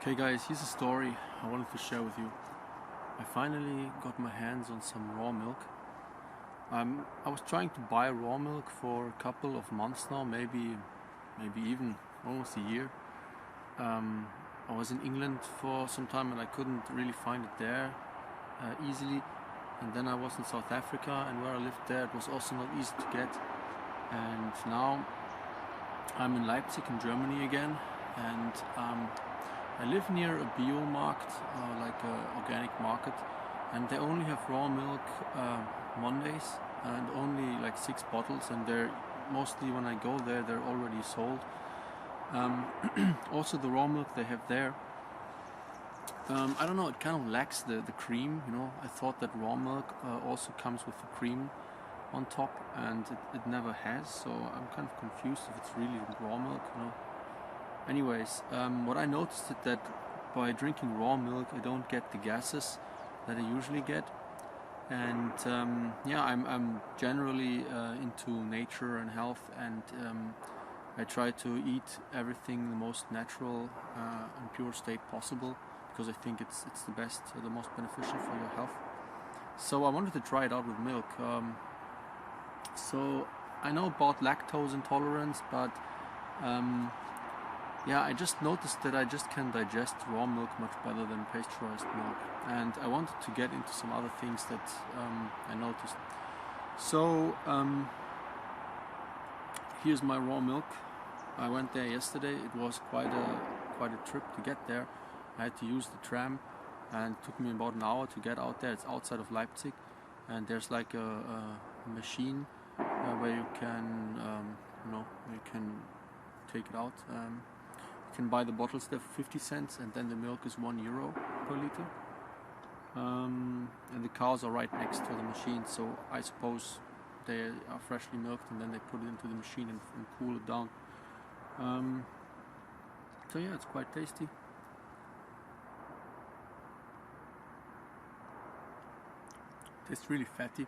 Okay guys, here's a story I wanted to share with you. I finally got my hands on some raw milk. I was trying to buy raw milk for a couple of months now, maybe even almost a year. I was in England for some time and I couldn't really find it there easily. And then I was in South Africa, and where I lived there it was also not easy to get. And now I'm in Leipzig in Germany again, and I live near a bio-market, like an organic market, and they only have raw milk Mondays, and only like 6 bottles, and they're mostly, when I go there, they're already sold. Also the raw milk they have there, I don't know, it kind of lacks the cream, you know. I thought that raw milk also comes with the cream on top, and it never has, so I'm kind of confused if it's really raw milk, you know. Anyways, what I noticed is that by drinking raw milk I don't get the gases that I usually get, and yeah, I'm generally into nature and health, and I try to eat everything the most natural and pure state possible, because I think it's the best, the most beneficial for your health. So I wanted to try it out with milk. So I know about lactose intolerance, but yeah, I just noticed that I just can digest raw milk much better than pasteurized milk, and I wanted to get into some other things that I noticed. So here's my raw milk. I went there yesterday. It was quite a trip to get there. I had to use the tram, and it took me about an hour to get out there. It's outside of Leipzig, and there's like a machine where you can, you can take it out. You can buy the bottles there for 50 cents, and then the milk is €1 per liter. And the cows are right next to the machine, so I suppose they are freshly milked, and then they put it into the machine and cool it down. So yeah, it's quite tasty. Tastes really fatty.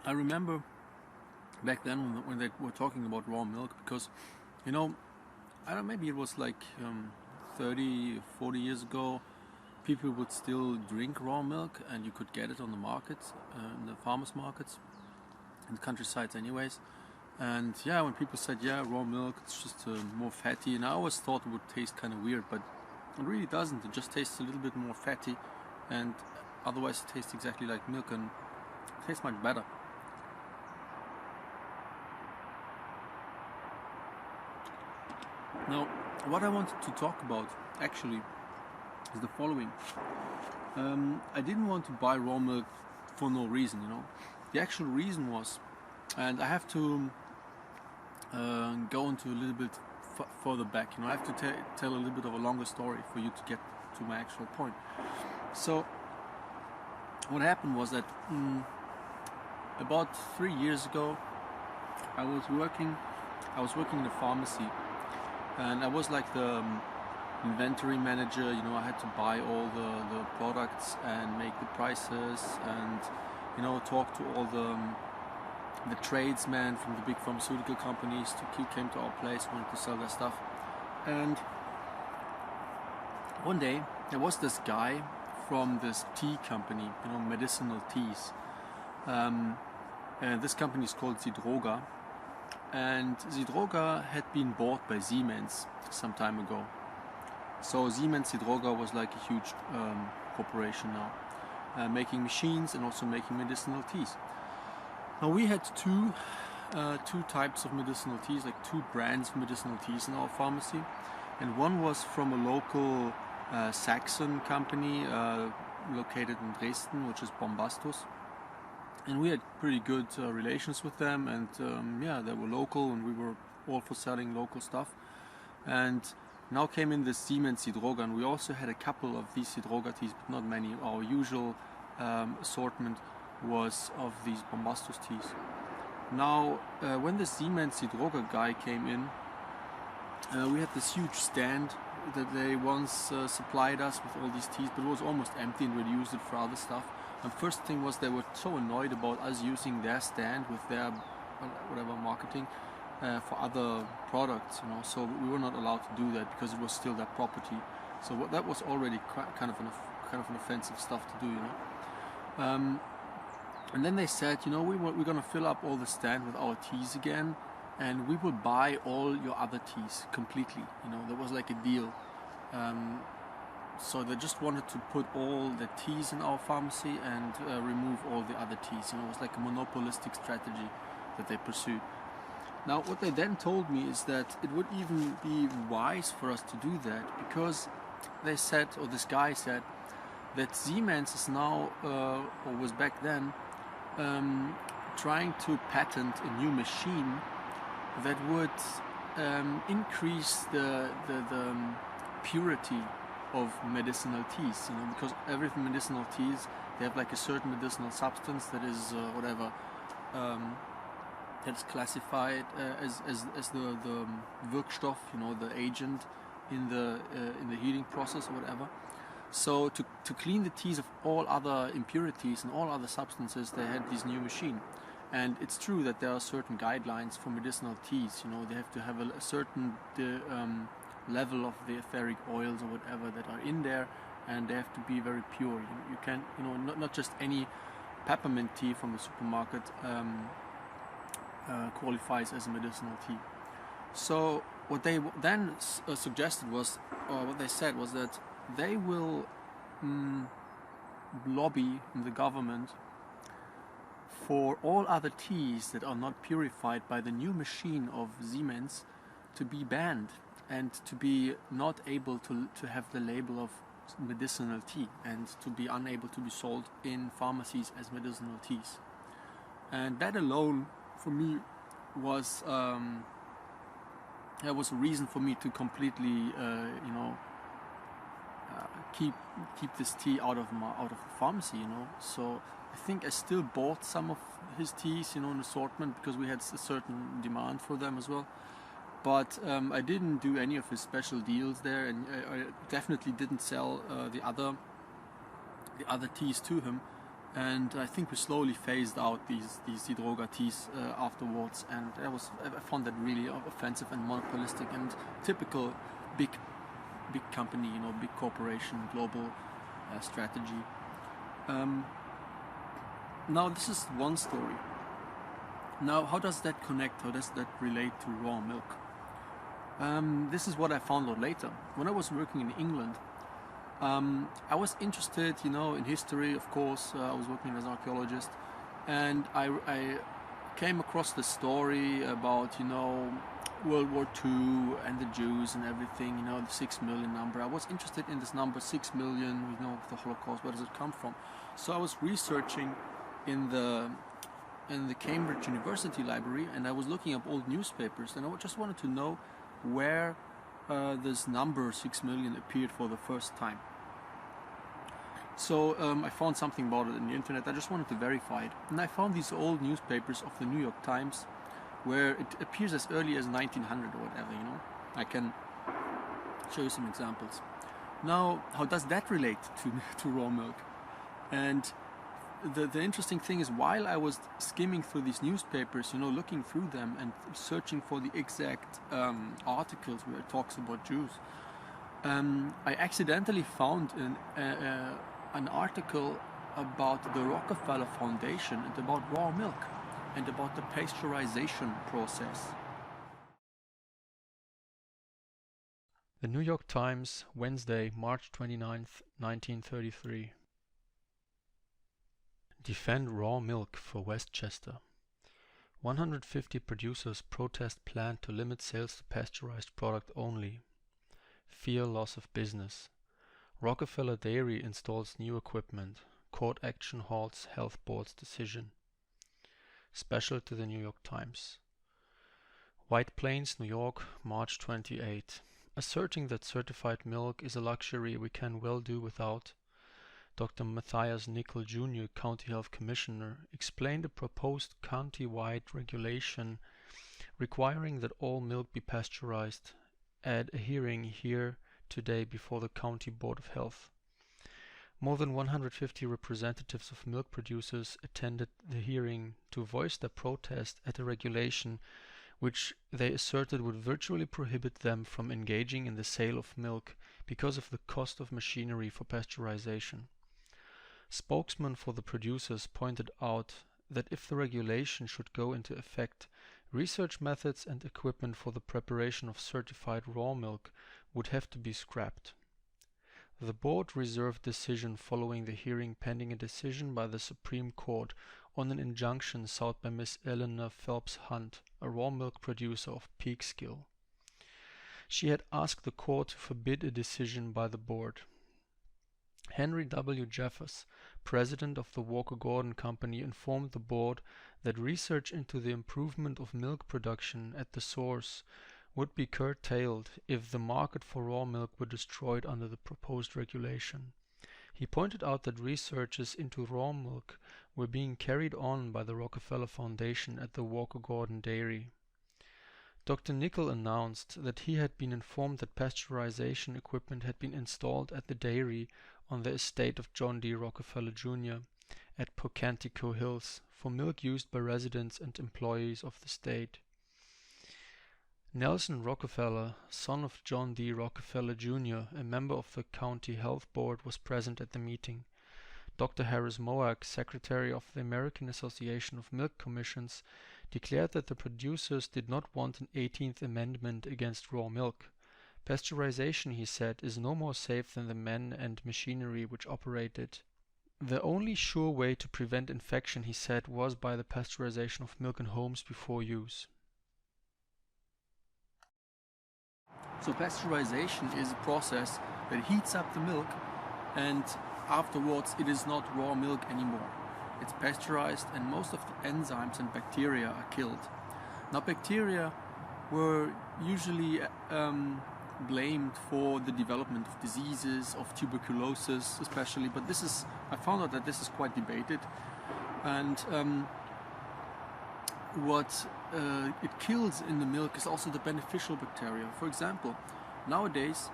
I remember back then when they were talking about raw milk, because, you know, I don't know, maybe it was like 30, 40 years ago, people would still drink raw milk, and you could get it on the markets, in the farmers markets, in the countrysides anyways. And yeah, when people said, yeah, raw milk, it's just more fatty, and I always thought it would taste kind of weird, but it really doesn't. It just tastes a little bit more fatty, and otherwise it tastes exactly like milk, and it tastes much better. Now, what I wanted to talk about actually is the following. I didn't want to buy raw milk for no reason, you know. The actual reason was, and I have to go into a little bit further back, you know. I have to tell a little bit of a longer story for you to get to my actual point. So what happened was that about 3 years ago, I was working in a pharmacy, and I was like the inventory manager. You know, I had to buy all the products and make the prices, and, you know, talk to all the tradesmen from the big pharmaceutical companies who came to our place, wanted to sell their stuff. And one day there was this guy from this tea company, you know, medicinal teas, and this company is called Sidroga, and Sidroga had been bought by Siemens some time ago. So Siemens Sidroga was like a huge corporation now, making machines and also making medicinal teas. Now we had two types of medicinal teas, like 2 brands of medicinal teas in our pharmacy, and one was from a local Saxon company located in Dresden, which is Bombastus, and we had pretty good relations with them, and yeah, they were local, and we were all for selling local stuff. And now came in the Siemens Sidroga, and we also had a couple of these Sidroga teas, but not many. Our usual assortment was of these Bombastus teas. Now, when the Siemens Sidroga guy came in, we had this huge stand that they once supplied us with all these teas, but it was almost empty, and we'd used it for other stuff. And first thing was they were so annoyed about us using their stand with their whatever marketing for other products, you know. So we were not allowed to do that because it was still their property. So that was already kind of an offensive stuff to do, you know. And then they said, you know, we're going to fill up all the stand with our teas again, and we will buy all your other teas completely. You know, there was like a deal. So they just wanted to put all the teas in our pharmacy and remove all the other teas. You know, it was like a monopolistic strategy that they pursued. Now, what they then told me is that it would even be wise for us to do that, because they said, or this guy said, that Siemens is now, or was back then, trying to patent a new machine that would increase the purity of medicinal teas, you know, because every medicinal teas, they have like a certain medicinal substance that is that's classified as the Wirkstoff, you know, the agent in the heating process or whatever. So to clean the teas of all other impurities and all other substances, they had this new machine. And it's true that there are certain guidelines for medicinal teas. You know, they have to have a certain level of the etheric oils or whatever that are in there, and they have to be very pure. You can't, you know, not just any peppermint tea from the supermarket qualifies as a medicinal tea. So what they then suggested was, or what they said was that they will lobby in the government for all other teas that are not purified by the new machine of Siemens to be banned and to be not able to have the label of medicinal tea and to be unable to be sold in pharmacies as medicinal teas. And that alone for me was there was a reason for me to completely you know, keep this tea out of the pharmacy, you know. So I think I still bought some of his teas, you know, in assortment, because we had a certain demand for them as well. But I didn't do any of his special deals there, and I definitely didn't sell the other teas to him. And I think we slowly phased out these Droga teas afterwards, and I found that really offensive and monopolistic and typical big company, you know, big corporation, global strategy. Now this is one story. Now, how does that connect? How does that relate to raw milk? This is what I found out later. When I was working in England, I was interested, you know, in history, of course. I was working as an archaeologist, and I came across the story about, you know, World War II and the Jews and everything, you know, the 6 million number. I was interested in this number, 6 million, you know, the Holocaust, where does it come from? So I was researching in the Cambridge University library, and I was looking up old newspapers, and I just wanted to know where this number 6 million appeared for the first time. So I found something about it on the internet. I just wanted to verify it, and I found these old newspapers of the New York Times, where it appears as early as 1900 or whatever, you know. I can show you some examples. Now, how does that relate to raw milk? And the interesting thing is, while I was skimming through these newspapers, you know, looking through them and searching for the exact articles where it talks about Jews, I accidentally found an article about the Rockefeller Foundation and about raw milk and about the pasteurization process. The New York Times, Wednesday, March 29th, 1933. Defend raw milk for Westchester. 150 producers protest plan to limit sales to pasteurized product only. Fear loss of business. Rockefeller Dairy installs new equipment. Court action halts health board's decision. Special to the New York Times. White Plains, New York, March 28. Asserting that certified milk is a luxury we can well do without, Dr. Matthias Nickel Jr., County Health Commissioner, explained a proposed county-wide regulation requiring that all milk be pasteurized at a hearing here today before the County Board of Health. More than 150 representatives of milk producers attended the hearing to voice their protest at a regulation which they asserted would virtually prohibit them from engaging in the sale of milk because of the cost of machinery for pasteurization. Spokesmen for the producers pointed out that if the regulation should go into effect, research methods and equipment for the preparation of certified raw milk would have to be scrapped. The board reserved decision following the hearing pending a decision by the Supreme Court on an injunction sought by Miss Eleanor Phelps Hunt, a raw milk producer of Peekskill. She had asked the court to forbid a decision by the board. Henry W. Jeffers, president of the Walker-Gordon Company, informed the board that research into the improvement of milk production at the source would be curtailed if the market for raw milk were destroyed under the proposed regulation. He pointed out that researches into raw milk were being carried on by the Rockefeller Foundation at the Walker-Gordon Dairy. Dr. Nickel announced that he had been informed that pasteurization equipment had been installed at the dairy on the estate of John D. Rockefeller Jr. at Pocantico Hills for milk used by residents and employees of the state. Nelson Rockefeller, son of John D. Rockefeller Jr., a member of the county health board, was present at the meeting. Dr. Harris Moak, secretary of the American Association of Milk Commissions, declared that the producers did not want an 18th Amendment against raw milk. Pasteurization, he said, is no more safe than the men and machinery which operate it. The only sure way to prevent infection, he said, was by the pasteurization of milk in homes before use. So pasteurization is a process that heats up the milk, and afterwards it is not raw milk anymore. It's pasteurized and most of the enzymes and bacteria are killed. Now bacteria were usually blamed for the development of diseases, of tuberculosis especially, but I found out that this is quite debated, and what it kills in the milk is also the beneficial bacteria. For example, nowadays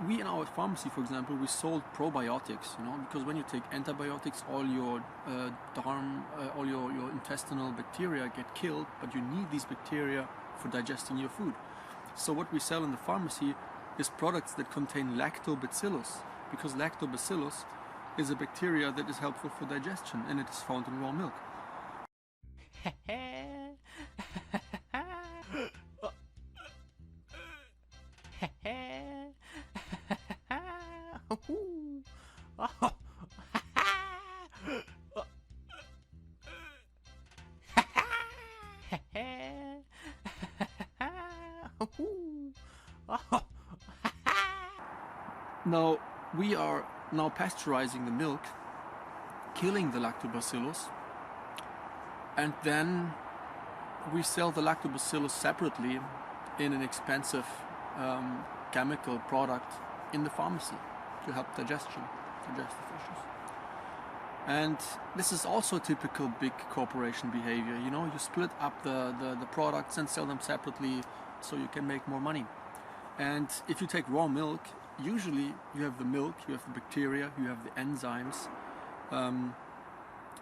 we in our pharmacy, for example, we sold probiotics, because when you take antibiotics, all your all your intestinal bacteria get killed, but you need these bacteria for digesting your food. So what we sell in the pharmacy is products that contain lactobacillus, because lactobacillus is a bacteria that is helpful for digestion, and it is found in raw milk. Now we are pasteurizing the milk, killing the lactobacillus, and then we sell the lactobacillus separately in an expensive chemical product in the pharmacy to help digestive issues. And this is also typical big corporation behavior. You split up the products and sell them separately so you can make more money. And if you take raw milk, usually you have the milk, you have the bacteria, you have the enzymes,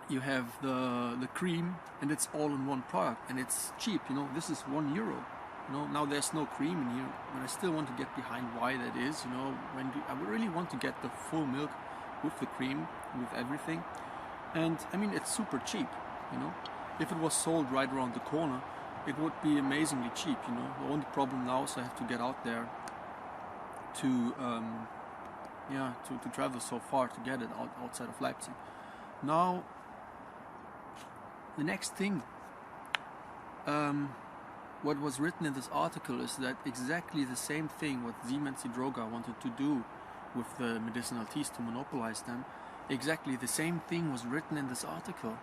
you have the cream, and it's all in one product, and it's cheap. This is €1. Now there's no cream in here, but I still want to get behind why that is. I would really want to get the full milk with the cream, with everything, and I mean it's super cheap. If it was sold right around the corner, it would be amazingly cheap. The only problem now is I have to get out there to travel so far to get it outside of Leipzig. Now, the next thing, what was written in this article is that exactly the same thing what Siemens Droga wanted to do with the medicinal teas to monopolize them, exactly the same thing was written in this article.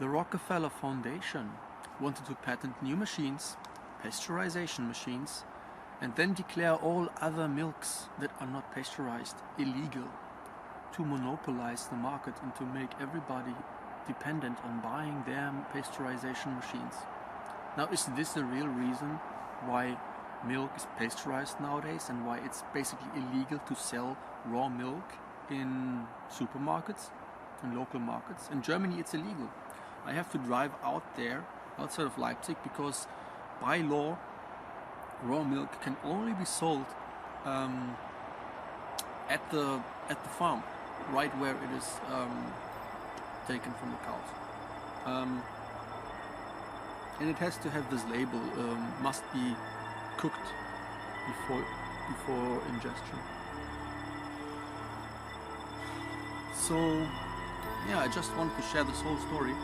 The Rockefeller Foundation wanted to patent new machines, pasteurization machines, and then declare all other milks that are not pasteurized illegal, to monopolize the market and to make everybody dependent on buying their pasteurization machines. Now, is this the real reason why milk is pasteurized nowadays and why it's basically illegal to sell raw milk in supermarkets, in local markets. In Germany it's illegal. I have to drive out there, outside of Leipzig, because by law raw milk can only be sold at the farm, right where it is taken from the cows. And it has to have this label, must be cooked before ingestion. So yeah, I just wanted to share this whole story.